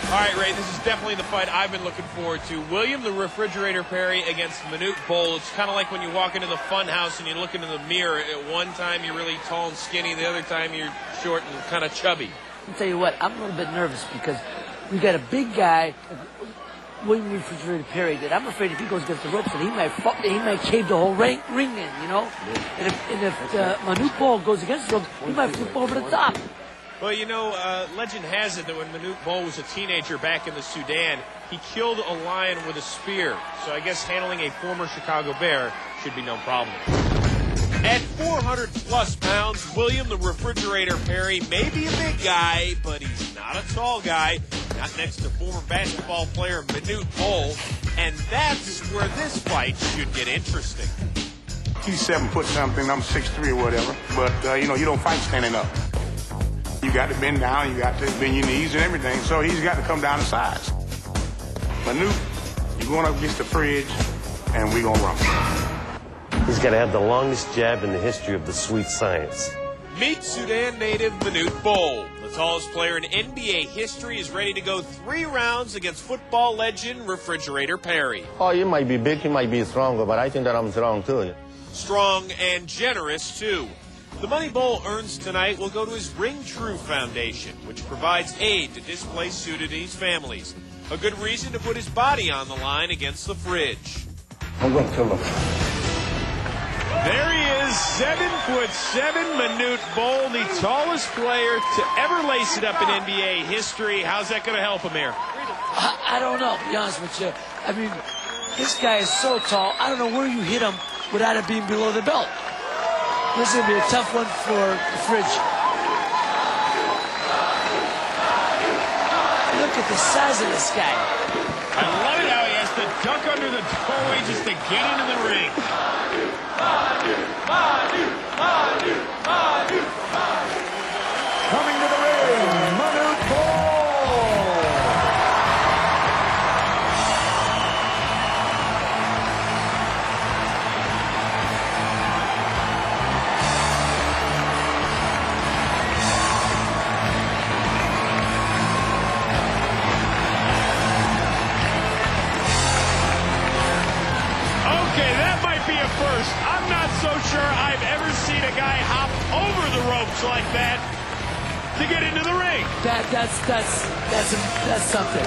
All right, Ray, this is definitely the fight I've been looking forward to. William the Refrigerator Perry against Manute Bol. It's kind of like when you walk into the fun house and you look into the mirror. At one time, you're really tall and skinny. The other time, you're short and kind of chubby. I'll tell you what, I'm a little bit nervous because we got a big guy, William Refrigerator Perry, that I'm afraid if he goes against the ropes, that he might cave the whole ring in, you know? And if Manute Bol goes against the ropes, he might flip over the top. Well, you know, legend has it that when Manute Bol was a teenager back in the Sudan, he killed a lion with a spear. So I guess handling a former Chicago Bear should be no problem. At 400-plus pounds, William the Refrigerator Perry may be a big guy, but he's not a tall guy. Not next to former basketball player Manute Bol. And that's where this fight should get interesting. He's 7 foot something, I'm 6'3" or whatever. But, you know, you don't fight standing up. You got to bend down, you got to bend your knees and everything, so he's got to come down to size. Manute, you're going up against the fridge, and we're going to rumble. He's got to have the longest jab in the history of the sweet science. Meet Sudan native Manute Bol. The tallest player in NBA history is ready to go 3 rounds against football legend Refrigerator Perry. Oh, you might be big, you might be stronger, but I think that I'm strong, too. Strong and generous, too. The money Bol earns tonight will go to his Ring True Foundation, which provides aid to displaced Sudanese families. A good reason to put his body on the line against the fridge. I'm going to kill him. There he is, 7'7", Manute Bol, the tallest player to ever lace it up in NBA history. How's that going to help him here? I don't know, to be honest with you. I mean, this guy is so tall, I don't know where you hit him without it being below the belt. This is going to be a tough one for the fridge. Look at the size of this guy. I love it how he has to duck under the doorway just to get into the ring. Coming to the ring, Manute Bol. Okay, that might be a first. I'm not so sure I've ever seen a guy hop over the ropes like that to get into the ring. That's something.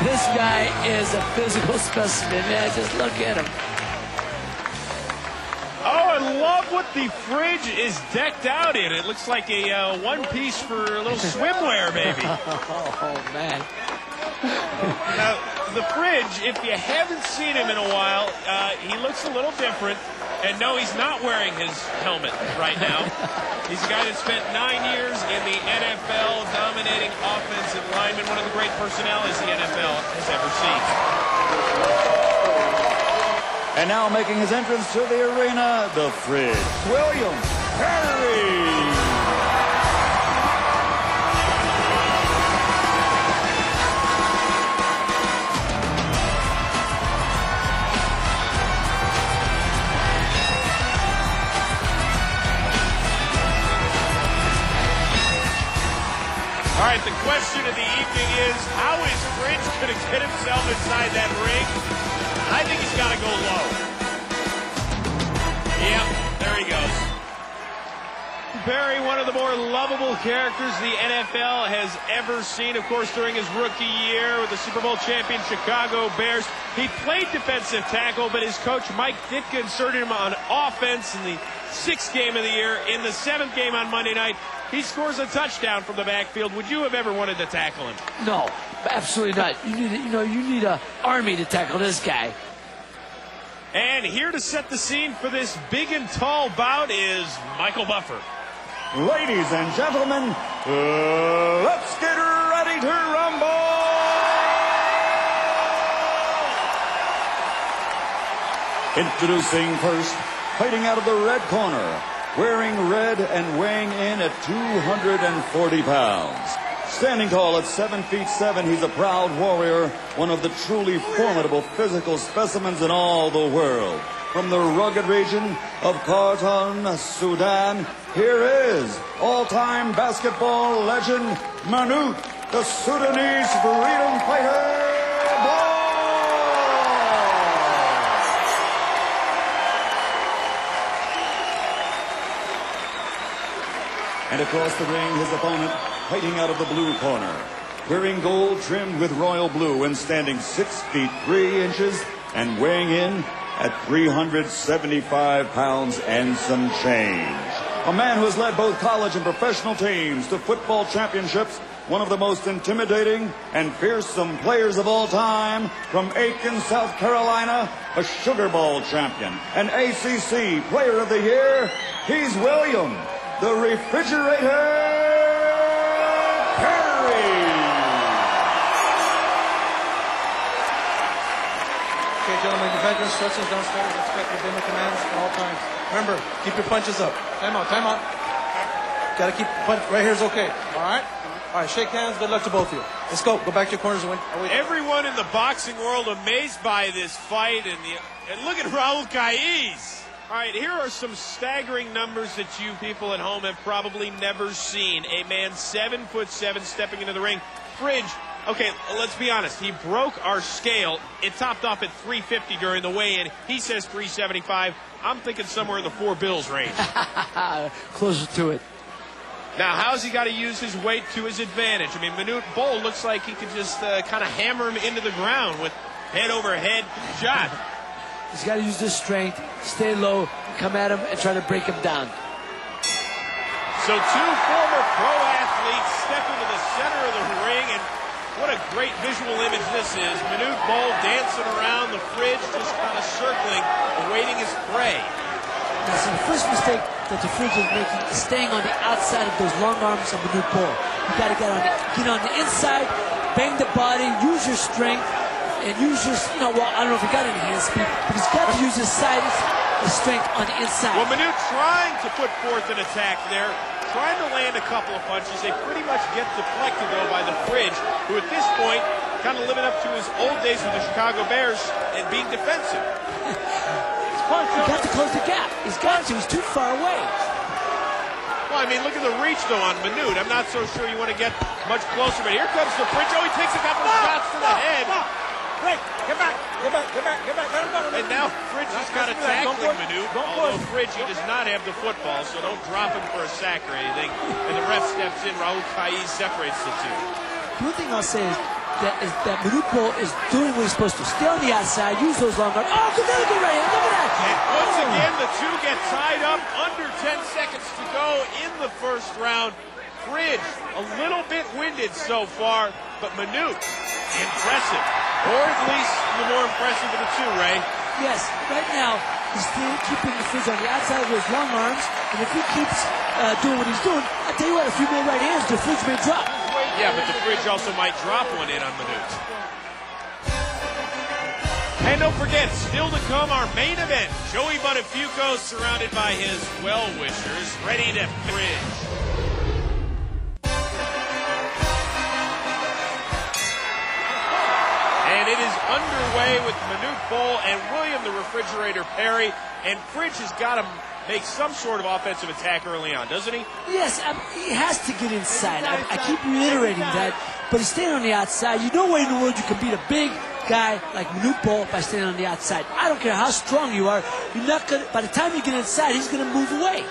This guy is a physical specimen, man. Just look at him. Oh, I love what the fridge is decked out in. It looks like a one-piece for a little swimwear, maybe. Oh, man. Now, the fridge, if you haven't seen him in a while, he looks a little different. And no, he's not wearing his helmet right now. He's a guy that spent 9 years in the NFL, dominating offensive lineman, one of the great personalities the NFL has ever seen. And now making his entrance to the arena, the fridge, William Perry. All right, the question of the evening is, how is Fridge going to get himself inside that ring? I think he's got to go low. Yep, there he goes. Perry, one of the more lovable characters the NFL has ever seen. Of course, during his rookie year with the Super Bowl champion Chicago Bears, he played defensive tackle, but his coach Mike Ditka inserted him on offense in the 6th game of the year. In the 7th game on Monday night, he scores a touchdown from the backfield. Would you have ever wanted to tackle him? No, absolutely not. You need an army to tackle this guy. And here to set the scene for this big and tall bout is Michael Buffer. Ladies and gentlemen, let's get ready to rumble! Introducing first, fighting out of the red corner, wearing red and weighing in at 240 pounds. Standing tall at 7'7", he's a proud warrior, one of the truly formidable physical specimens in all the world. From the rugged region of Khartoum, Sudan, here is all-time basketball legend Manute the Sudanese freedom fighter, Ball. And across the ring, his opponent, fighting out of the blue corner, wearing gold trimmed with royal blue and standing 6 feet 3 inches and weighing in at 375 pounds and some change. A man who has led both college and professional teams to football championships, one of the most intimidating and fearsome players of all time, from Aiken, South Carolina, a Sugar Bowl champion, an ACC Player of the Year, he's William, the Refrigerator Perry. Okay, gentlemen, you've had your instructions downstairs. Expect your demo commands at all times. Remember, keep your punches up. Time out, time out. Got to keep the punch. Right here is okay. All right? All right, shake hands. Good luck to both of you. Let's go. Go back to your corners and win. Everyone in the boxing world amazed by this fight. And look at Raul Caiz. All right, here are some staggering numbers that you people at home have probably never seen. A man 7'7" stepping into the ring. Fridge, okay, let's be honest. He broke our scale. It topped off at 350 during the weigh-in. He says 375. I'm thinking somewhere in the 4 bills range. Closer to it. Now, how's he got to use his weight to his advantage? I mean, Manute Bol looks like he could just kind of hammer him into the ground with head-over-head shot. He's got to use his strength, stay low, come at him, and try to break him down. So 2 former pro athletes step into the center of the ring, and what a great visual image this is. Manute Bol dancing around the Fridge, just kind of circling, awaiting his prey. Now, so the first mistake that the Fridge is making is staying on the outside of those long arms of Manute Bol. You got to get on the inside, bang the body, use your strength, and use your, well, I don't know if he got any hand speed, but he's got to use his side, his strength on the inside. Well, Manute trying to put forth an attack there, trying to land a couple of punches. They pretty much get deflected, though, by the Fridge, who at this point kind of living up to his old days with the Chicago Bears and being defensive. He's got to close the gap. He's got to. He's too far away. Well, I mean, look at the reach, though, on Manute. I'm not so sure you want to get much closer, but here comes the Fridge. Oh, he takes a couple of shots to the head. Hey, get back. And now Fridge is kind of tackling Manute, although Fridge, he does not have the football, so don't drop him for a sack or anything. And the ref steps in. Raul Caiz separates the two. The one thing I'll say is that Manute Bol is doing what he's supposed to. Stay on the outside, use those long arms. Oh, good right here. Look at that. And once again, the two get tied up. Under 10 seconds to go in the first round. Fridge, a little bit winded so far, but Manute, impressive. Or at least the more impressive of the two, Ray. Yes, right now, he's still keeping the Fridge on the outside of those long arms, and if he keeps doing what he's doing, I'll tell you what, a few more right hands, the Fridge may drop. Yeah, but the Fridge also might drop one in on Manute. And don't forget, still to come, our main event. Joey Buttafuoco surrounded by his well-wishers, ready to Fridge. And it is underway with Manute Bol and William the Refrigerator Perry. And Fridge has got to make some sort of offensive attack early on, doesn't he? Yes, he has to get inside. I keep reiterating that, but he's staying on the outside. You know way in the world you can beat a big guy like Manute Bol by staying on the outside. I don't care how strong you are. You're not gonna. By the time you get inside, he's going to move away.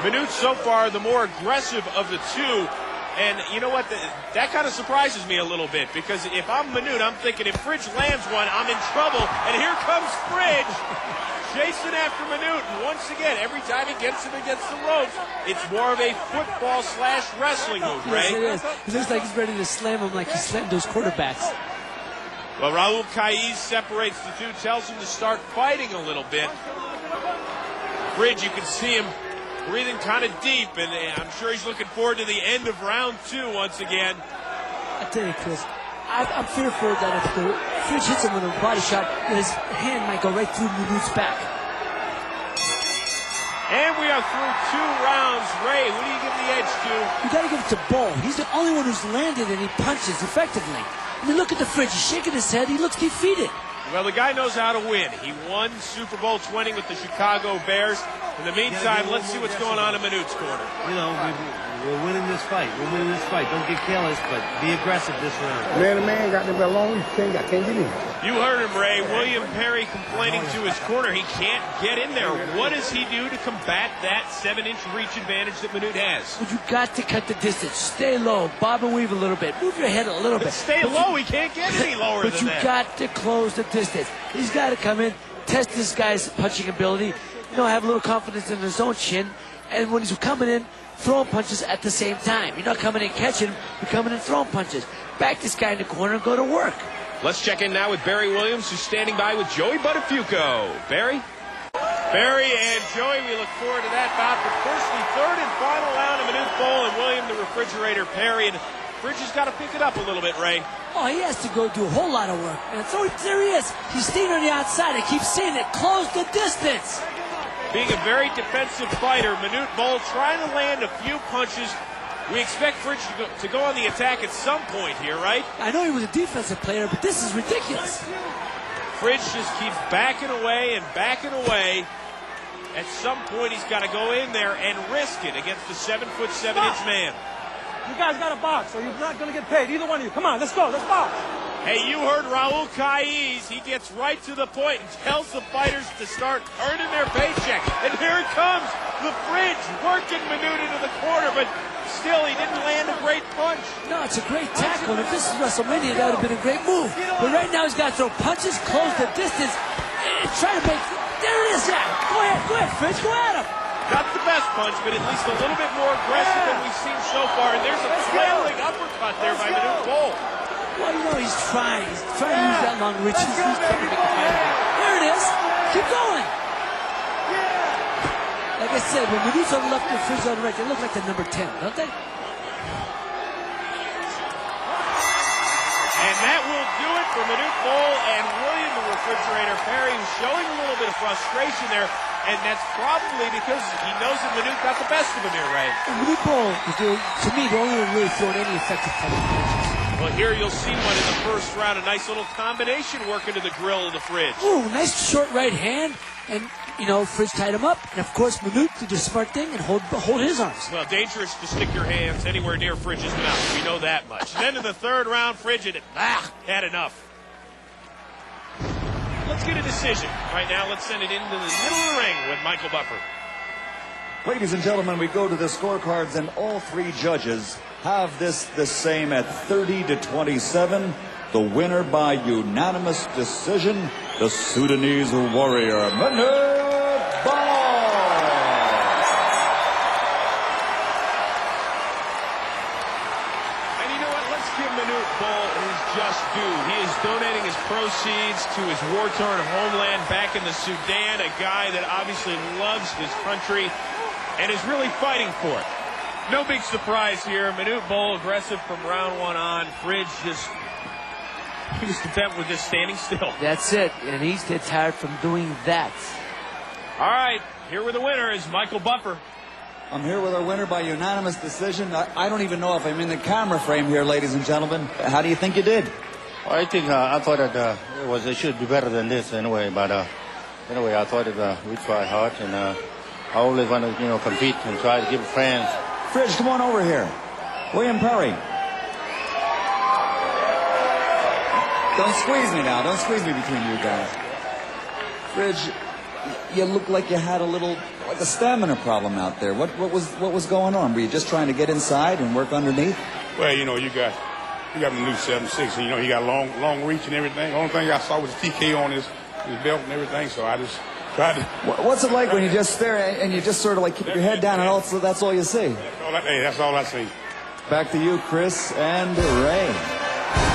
Manute so far the more aggressive of the two. And you know what? That kind of surprises me a little bit, because if I'm Manute, I'm thinking if Fridge lands one, I'm in trouble. And here comes Fridge, chasing after Manute. And once again, every time he gets him against the ropes, it's more of a football/wrestling move, Ray. Yes, it is. He looks like he's ready to slam him like he slammed those quarterbacks. Well, Raul Caiz separates the two, tells him to start fighting a little bit. Fridge, you can see him breathing kind of deep, and I'm sure he's looking forward to the end of round 2 once again. I tell you, Chris, I'm fearful that if the Fridge hits him with a body shot, his hand might go right through Manute's back. And we are through 2 rounds. Ray, who do you give the edge to? You got to give it to Bol. He's the only one who's landed any punches effectively. I mean, look at the Fridge. He's shaking his head. He looks defeated. Well, the guy knows how to win. He won Super Bowl 20 with the Chicago Bears. In the meantime, let's see what's going on in Manute's corner. You know, We're winning this fight. We're winning this fight. Don't get careless, but be aggressive this round. Man to man, got them alone. Can't get in. You heard him, Ray. William Perry complaining to his corner. He can't get in there. What does he do to combat that 7-inch reach advantage that Manute has? But you got to cut the distance. Stay low. Bob and weave a little bit. Move your head a little bit. Stay low. He can't get any lower than that. But you got to close the distance. He's got to come in, test this guy's punching ability, have a little confidence in his own chin, and when he's coming in, throwing punches at the same time. You're not coming in catching him, you're coming in throwing punches. Back this guy in the corner and go to work. Let's check in now with Barry Williams, who's standing by with Joey Buttafuoco. Barry? Barry and Joey, we look forward to that bout. But first, the third and final round of Manute Bol and William the Refrigerator Perry. And Fridge has got to pick it up a little bit, Ray. Oh, he has to go do a whole lot of work, man. So there he is. He's staying on the outside. I keep saying it. Close the distance. Being a very defensive fighter, Manute Bol trying to land a few punches. We expect Fridge to go on the attack at some point here, right? I know he was a defensive player, but this is ridiculous. Fridge just keeps backing away and backing away. At some point, he's got to go in there and risk it against the 7'7" man. You guys got to box, or you're not going to get paid. Either one of you. Come on, let's go. Let's box. Hey, you heard Raul Caiz. He gets right to the point and tells the fighters to start earning their paycheck. And here it comes. The Fridge working Manute into the corner, but still he didn't land a great punch. No, it's a great tackle. And if this is WrestleMania, that would have been a great move. But right now he's got to throw punches, close the distance, and try to make... There it is, yeah. Go ahead, Fridge. Go at him. Not the best punch, but at least a little bit more aggressive than we've seen so far. And there's a trailing uppercut there by Manute Bol. Well, he's trying. He's trying to use that long reach. He's trying to make a fight. There it is. Keep going. Like I said, when Manute's on the left and Fridge on the right, they look like the number 10, don't they? And that will do it for Manute Bol and William the Refrigerator Perry, who's showing a little bit of frustration there. And that's probably because he knows that Manute got the best of him here, right? Manute Bol is, to me, the only one really throwing any effective punches. Well, here you'll see one in the first round. A nice little combination working to the grill of the Fridge. Ooh, nice short right hand. And, Fridge tied him up. And, of course, Manute did the smart thing and hold his arms. Well, dangerous to stick your hands anywhere near Fridge's mouth. We know that much. And then in the third round, Fridge had enough. Let's get a decision. Right now, let's send it into the middle of the ring with Michael Buffer. Ladies and gentlemen, we go to the scorecards, and all three judges have this the same at 30-27. The winner by unanimous decision, the Sudanese warrior, Manute Bol. And you know what? Let's give Manute Bol his just due. He is donating his proceeds to his war-torn homeland back in the Sudan, a guy that obviously loves his country and is really fighting for it. No big surprise here. Manute Bol aggressive from round one on. Fridge he was content with just standing still. That's it. And he's dead tired from doing that. All right. Here with the winner is Michael Buffer. I'm here with our winner by unanimous decision. I don't even know if I'm in the camera frame here, ladies and gentlemen. How do you think you did? Well, I think I thought that it should be better than this anyway. But anyway, I thought that we tried hard, and I always want to compete and try to give friends. Fridge, come on over here. William Perry. Don't squeeze me now. Don't squeeze me between you guys. Fridge, you look like you had a stamina problem out there. What was going on? Were you just trying to get inside and work underneath? Well, you got him new 7'6", and he got long reach and everything. The only thing I saw was TK on his belt and everything, so I just tried to. What's it like when you just stare and you just sort of like keep your head down and that's all you see? That's all I see. Back to you, Chris and Ray.